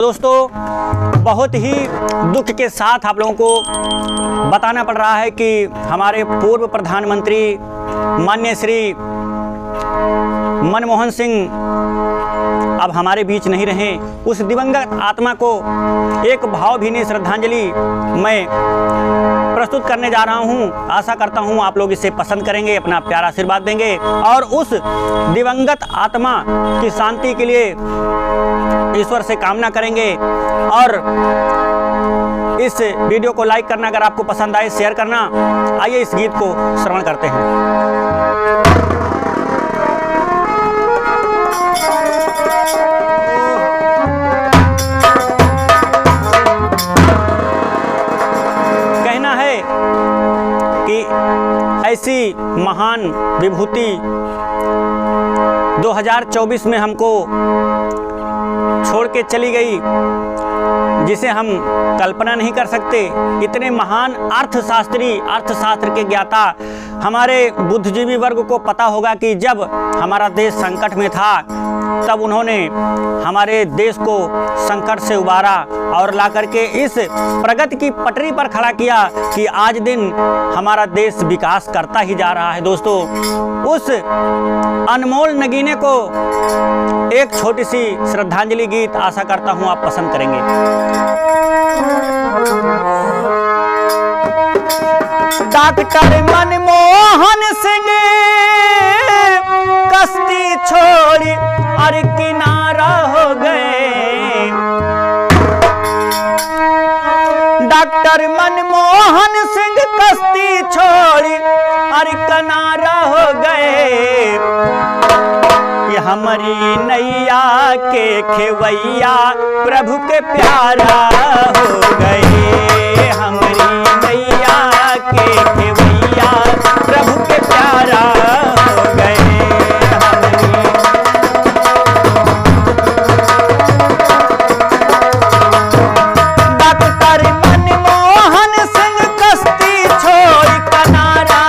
दोस्तों, बहुत ही दुख के साथ आप लोगों को बताना पड़ रहा है कि हमारे पूर्व प्रधानमंत्री माननीय श्री मनमोहन सिंह अब हमारे बीच नहीं रहे। उस दिवंगत आत्मा को एक भावभीनी श्रद्धांजलि मैं प्रस्तुत करने जा रहा हूं। आशा करता हूं आप लोग इसे पसंद करेंगे, अपना प्यारा आशीर्वाद देंगे और उस दिवंगत आत्मा की शांति के लिए ईश्वर से कामना करेंगे। और इस वीडियो को लाइक करना, अगर आपको पसंद आए शेयर करना। आइए इस गीत को श्रवण करते हैं। कहना है कि ऐसी महान विभूति 2024 में हमको छोड़ के चली गई जिसे हम कल्पना नहीं कर सकते। इतने महान अर्थशास्त्र के ज्ञाता हमारे बुद्धिजीवी वर्ग को पता होगा कि जब हमारा देश संकट में था तब उन्होंने हमारे देश को संकट से उबारा और ला करके इस प्रगति की पटरी पर खड़ा किया कि आज दिन हमारा देश विकास करता ही जा रहा है। दोस्तों, उस अनमोल नगीने को एक छोटी सी श्रद्धांजलि गीत आशा करता हूं आप पसंद करेंगे। डॉक्टर मनमोहन सिंह कश्ती छोड़ी और किनारा हो गए। डॉक्टर मनमोहन सिंह कश्ती छोड़ी और किनारा हो गए। हमारी नैया के खेवैया प्रभु के प्यारा हो गए। हमारी नैया के खेवैया प्रभु के प्यारा हो गए। डॉक्टर मनमोहन सिंह कश्ती छोड़ किनारा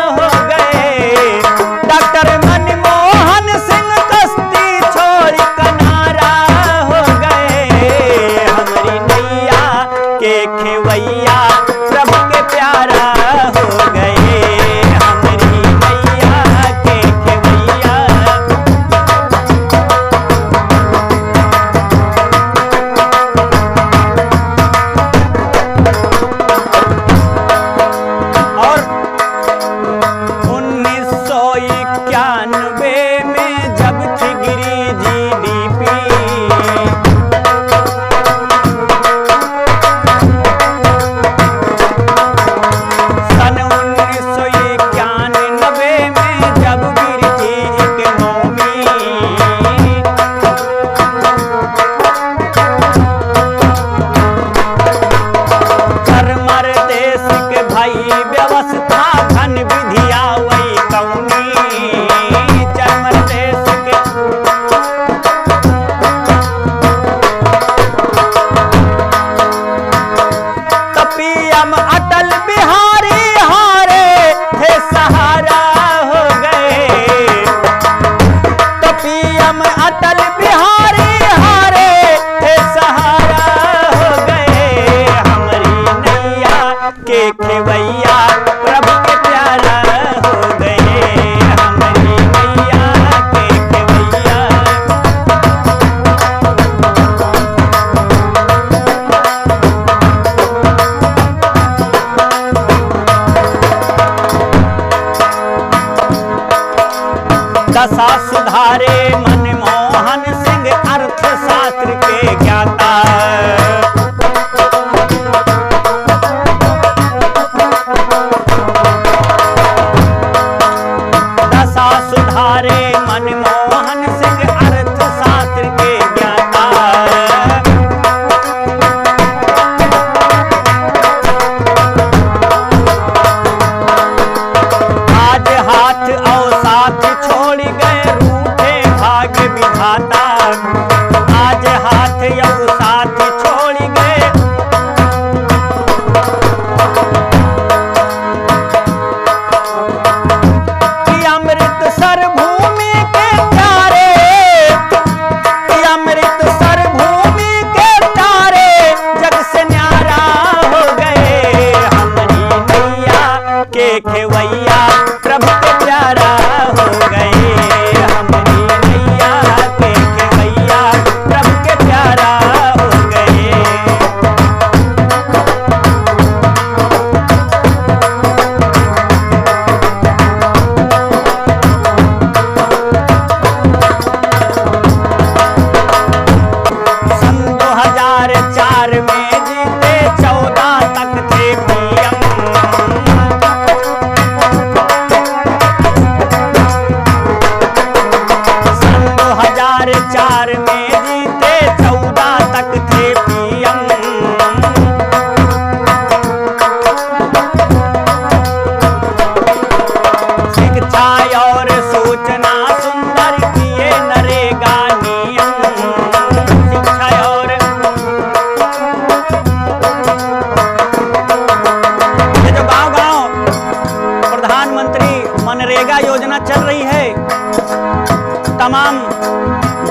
हो गए। डॉक्टर मनमोहन सिंह कश्ती छोड़ किनारा हो गए। हमारी नैया के खेवैया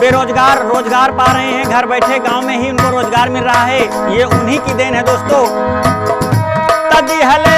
बेरोजगार रोजगार पा रहे हैं, घर बैठे गांव में ही उनको रोजगार मिल रहा है। ये उन्हीं की देन है दोस्तों। तदिहले